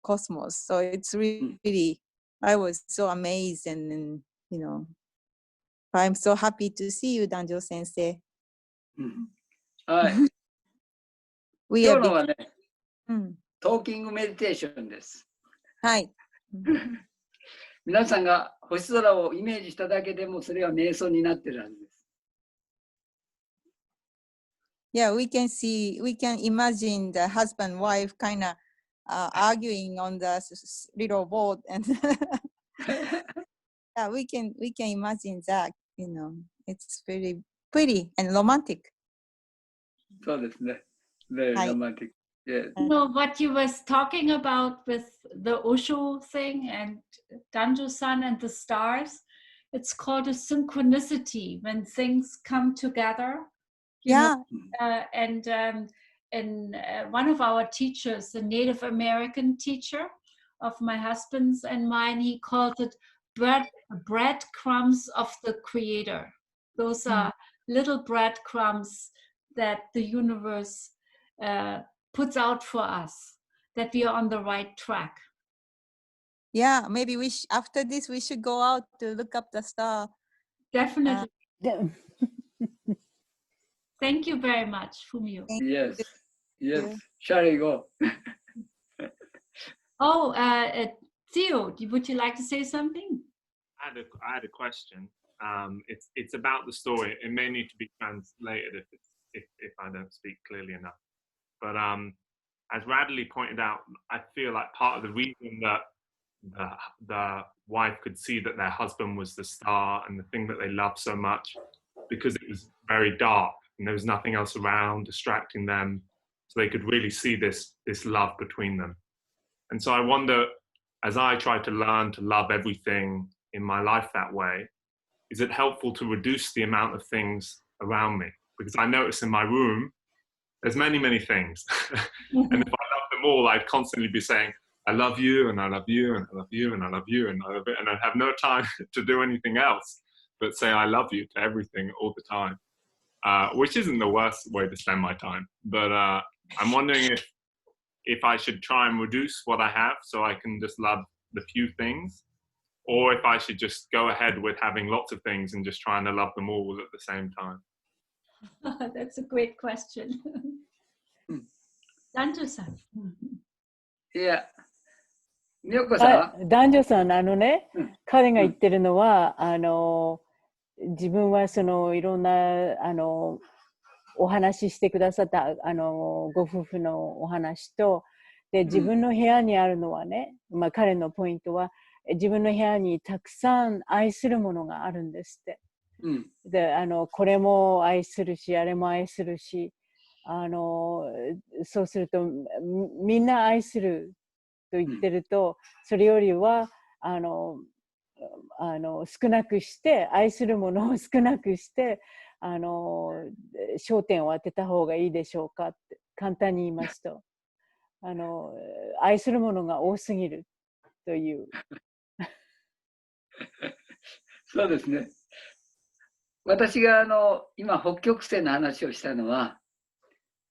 cosmos. So it's really I was so amazed, and I'm so happy to see you, Danjo Sensei. はい。We 今 are 日のはね、トーキングメディテーションです。はい。皆さんが星空をイメージしただけでもそれは瞑想になってるはずです。Yeah, we can imagine the husband wife kind of arguing on the little boat, and yeah, we can imagine that. It's very pretty and romantic. そうですね。Very romantic. Yes. What you was talking about with the Osho thing and Danjo-san and the stars, it's called a synchronicity, when things come together. Yeah. And one of our teachers, the Native American teacher of my husband's and mine, he called it breadcrumbs of the Creator. Those are little breadcrumbs that the universe puts out for us, that we are on the right track. Yeah, maybe after this we should go out to look up the star. Definitely. Thank you very much, Fumio. Yes. Shall we go? Theo, would you like to say something? I had a question. It's about the story. It may need to be translated if I don't speak clearly enough. But as Radhule pointed out, I feel like part of the reason that the wife could see that their husband was the star and the thing that they loved so much, because it was very dark and there was nothing else around distracting them, so they could really see this love between them. And so I wonder, as I try to learn to love everything in my life that way, is it helpful to reduce the amount of things around me? Because I notice in my room, there's many, many things. And if I love them all, I'd constantly be saying, I love you, and I love you, and I love you, and I love you, and I love it. And I'd have no time to do anything else but say I love you to everything all the time, which isn't the worst way to spend my time. But I'm wondering if I should try and reduce what I have so I can just love the few things, or if I should just go ahead with having lots of things and just trying to love them all at the same time. That's a great question. Danjo-san. Yeah. みよこさん。男女さん、彼が言ってるのは、自分はいろんな、お話ししてくださった、ご夫婦のお話と、で、自分の部屋にあるのはね、彼のポイントは、自分の部屋にたくさん愛するものがあるんですって。で、これも愛するし、あれも愛するし、そうすると、みんな愛すると言ってると、それよりは少なくして、愛するものを少なくして焦点を当てた方がいいでしょうかって簡単に言いますと、愛するものが多すぎるという。そうですね。私が今北極星の話をしたのは、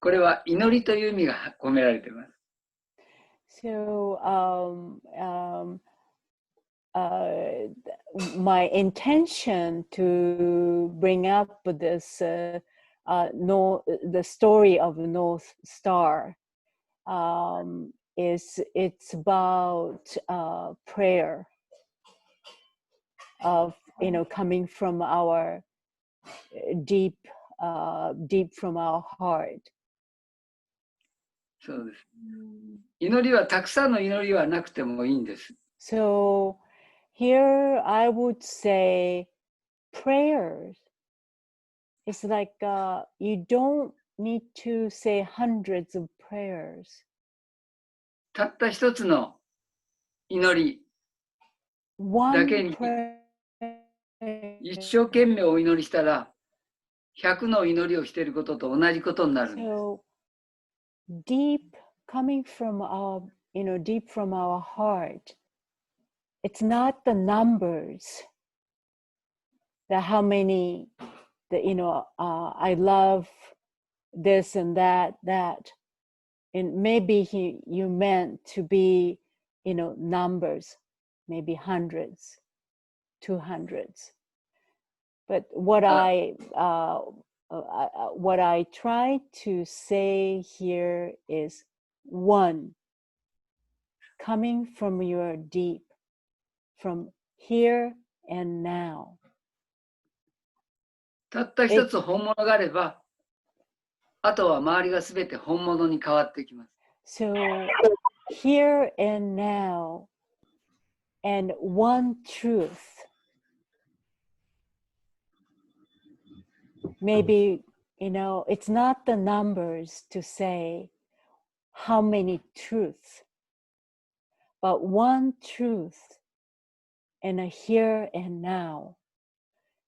これは祈りという意味が込められています。So, my intention to bring up this, the story of North Star, it's about prayer of coming from our deep from our heart. そうです。祈りはたくさんの祈りはなくてもいいんです。So here I would say prayers. It's like you don't need to say hundreds of prayers. たった一つの祈りだ One けに prayer. 一生懸命お祈りしたら、100の祈りをしていることと同じことになるんです。So deep coming from our, deep from our heart. It's not the numbers, the how many, I love this and that. And maybe you meant to be, numbers, maybe hundreds, 200s. But what I try to say here is one, coming from your deep, from here and now. たった一つ本物があれば、あとは周りがすべて本物に変わってきます。So here and now, and one truth. Maybe, it's not the numbers to say how many truths, but one truth and a here and now,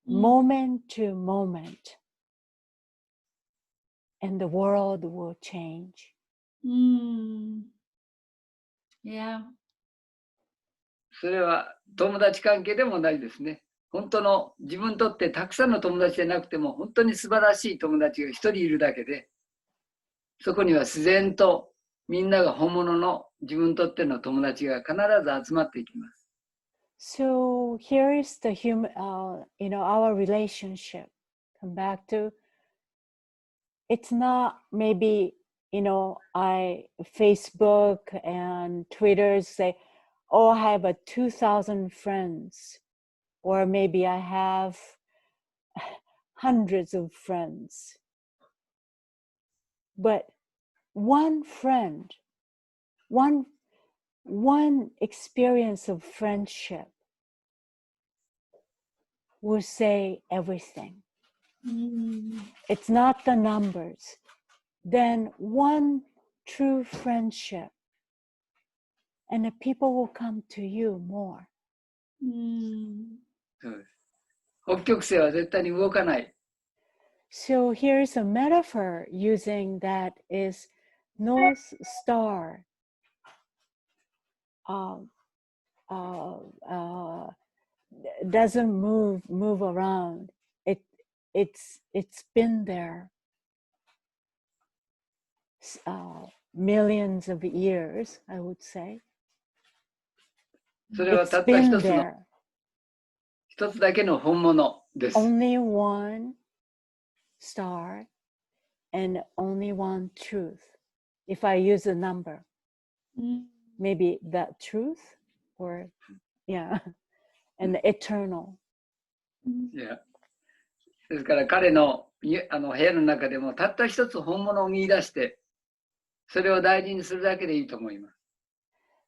moment to moment, and the world will change. Yeah. それは友達関係でもないですね。本当の自分にとってたくさんの友達じゃなくても本当に素晴らしい友達が一人いるだけで、そこには自然とみんなが本物の自分にとっての友達が必ず集まっていきます。So here is the our relationship. Come back to, it's not maybe, Facebook and Twitter say, oh, I have 2,000 friends, or maybe I have hundreds of friends. But one friend, one experience of friendship will say everything. It's not the numbers. Then one true friendship, and the people will come to you more. そうです。北極星は絶対に動かない。So here's a metaphor using that is North Star. Doesn't move around. It's been there millions of years, I would say. それはた It's った been 一つの there. 一つだけの本物です。 Only one star and only one truth. If I use a number, maybe that truth, or yeah, and the eternal. いやですから彼の部屋の中でもたった一つ本物を見出して、それを大事にするだけでいいと思いま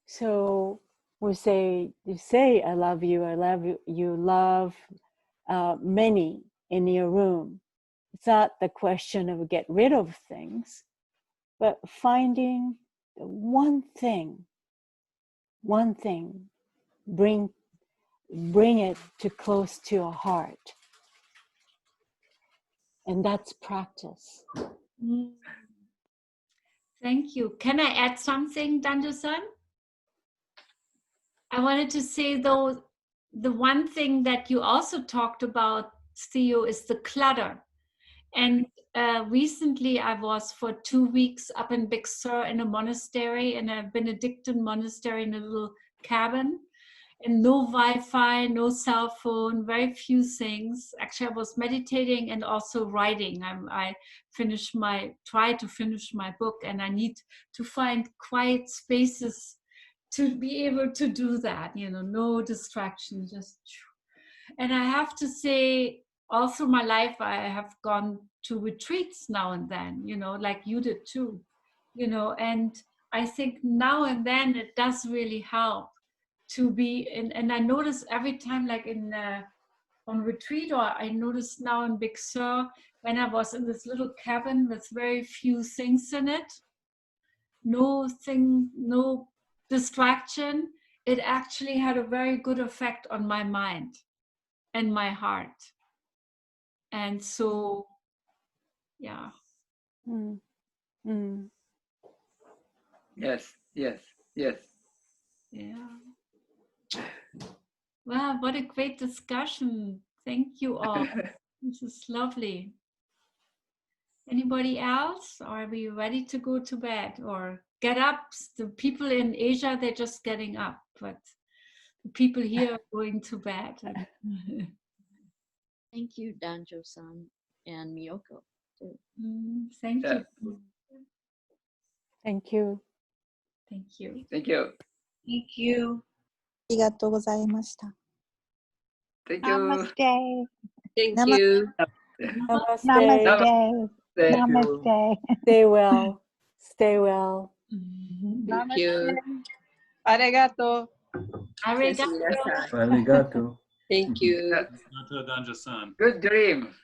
す。So we say, you say, I love you, I love you, you love many in your room. It's not the question of get rid of things, but finding one thing one thing, bring it to close to your heart. And that's practice. Mm. Thank you. Can I add something, Danjo-san? I wanted to say, though, the one thing that you also talked about, Theo, is the clutter. And recently I was for 2 weeks up in Big Sur in a monastery, in a Benedictine monastery, in a little cabin. And no Wi-Fi, no cell phone, very few things. Actually, I was meditating and also writing. I tried to finish my book, and I need to find quiet spaces to be able to do that. No distraction, just. And I have to say, all through my life, I have gone to retreats now and then. Like you did too. And I think now and then it does really help to be in, and I notice every time, like on retreat, or I noticed now in Big Sur, when I was in this little cabin with very few things in it, no distraction, it actually had a very good effect on my mind and my heart. And so, yeah. Mm. Mm. Yes. Yeah. Wow, what a great discussion. Thank you all. This is lovely. Anybody else? Are we ready to go to bed or get up? The people in Asia, they're just getting up, but the people here are going to bed. Thank you, Danjo-san and Miyoko. Too. Thank you. Thank you. Thank you. Thank you. Thank you. ありがとうございました。Thank you. Namaste. Thank you. Namaste. Namaste. Thank you. Namaste. Stay well. Stay well. Thank you. ありがとう。Arigato. Thank you. Danjo-san. Good dream.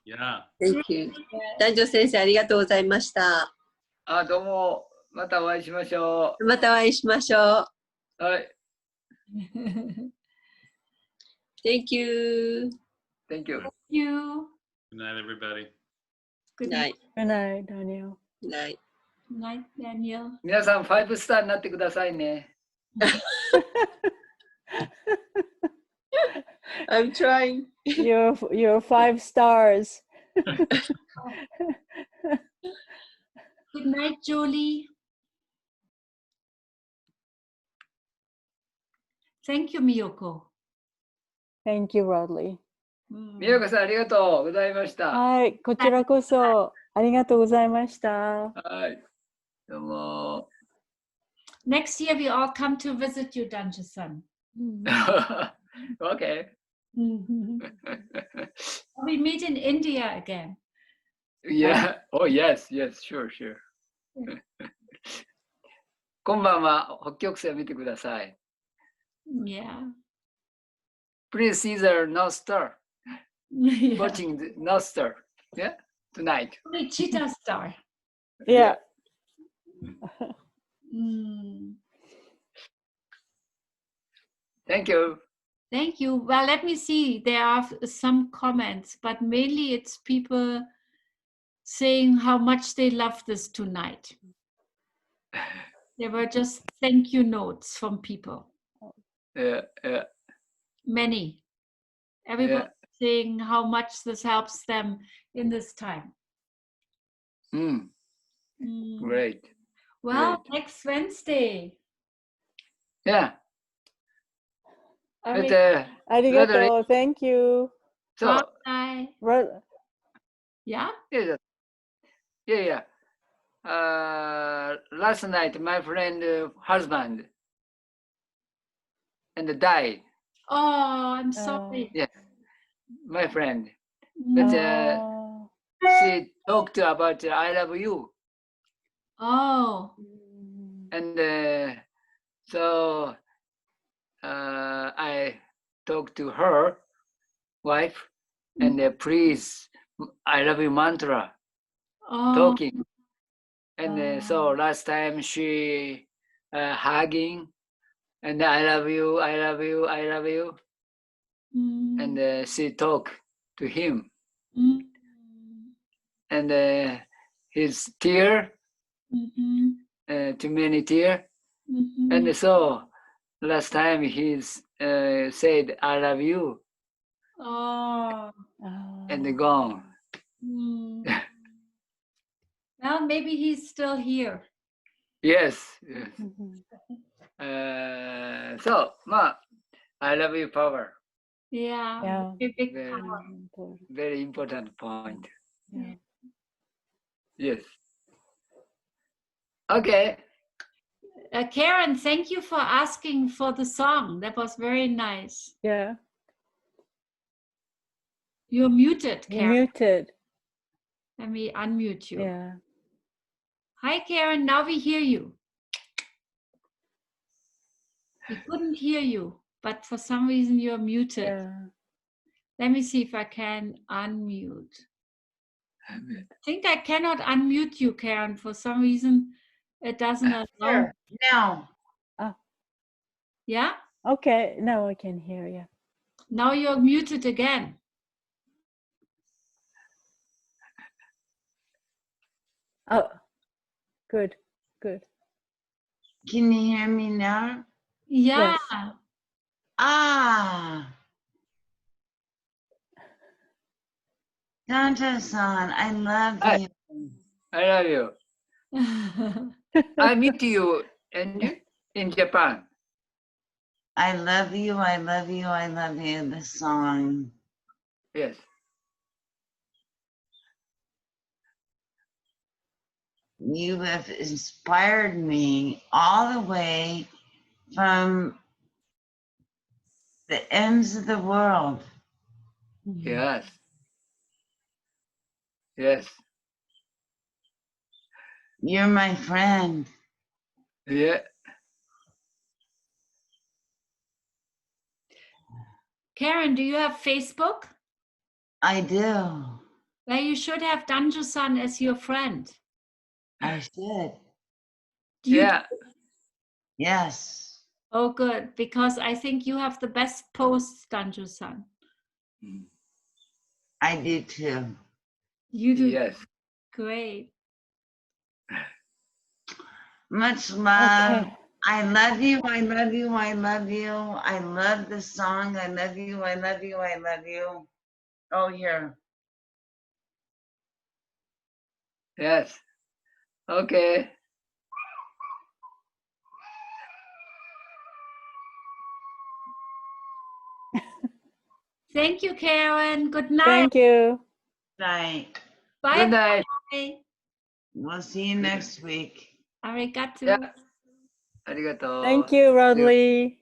Yeah. Thank you. 男女先生、ありがとうございました。どうも。またお会いしましょまたお会いしましょう。う。はい。Thank you. Thank you. Thank you. Good night, everybody. Good night. Good night, Daniel. Good night. Good night, Daniel. 皆さん、5スターになってくださいね。I'm trying. You're 5 stars. Good night, Julie. Thank you, Miyoko. Thank you, Radley. みよこさん、ありがとうございました。はい、こちらこそありがとうございました。はい。どうも。Next year we all come to visit you, Danjo-san. Okay. We meet in India again. Yeah. Oh, yes, yes, sure, sure. 今晩は北極星を見てください。Yeah. Please see the North Star. Yeah. Watching the North Star. Yeah, tonight. Only cheetah star. Yeah. Thank you. Thank you. Well, let me see. There are some comments, but mainly it's people saying how much they love this tonight. There were just thank you notes from people. Yeah. Many. Everybody saying how much this helps them in this time. Great. Well, Great. next Wednesday. Yeah. ありがとう。Thank you. So, Bye. Yeah? Yeah. Last night, my friend husband and died. Oh, I'm sorry. Yeah, my friend. But she talked about I love you. Oh. And so I talked to her wife and please, I love you mantra talking. And so last time she hugging And I love you, I love you, I love you. Mm. And she talk to him. Mm. And his tear, too many tear. And so last time he's said, I love you, Oh. and gone. Mm. Well, maybe he's still here. Yes. Yes. So, I love you power. Yeah. Yeah. Very big Very, power. very important point. Yeah. Yes. Okay. Karen, thank you for asking for the song. That was very nice. Yeah. You're muted, You're Karen. muted. Let me unmute you. Yeah. Hi, Karen. Now we hear you. We couldn't hear you, but for some reason you're muted. Yeah. Let me see if I can unmute. I think I cannot unmute you, Karen. For some reason, it doesn't allow. Here, now. Oh, Yeah? okay. Now I can hear you. Now you're muted again. Oh, good. Good. Can you hear me now? Yeah. Yes. Ah. Danjo-san, I love Hi. you. I love you. I meet you in Japan. I love you, I love you, I love you, the song. Yes. You have inspired me all the way from the ends of the world. Yes. Yes. You're my friend. Yeah. Karen, do you have Facebook? I do. Well, you should have Danjo-san as your friend. I should. Do you? Yeah. Yes. Oh, good, because I think you have the best posts, Danjo-san. I do too. You do. Yes. Great. Much love. Okay. I love you, I love you, I love you. I love the song. I love you, I love you, I love you. Oh, here. Yes. Okay. Thank you, Karen. Good night. Thank you. Night. Bye. Good night. Bye. We'll see you next week. Arigato. Yeah. ありがとう。 Thank you, Rodley.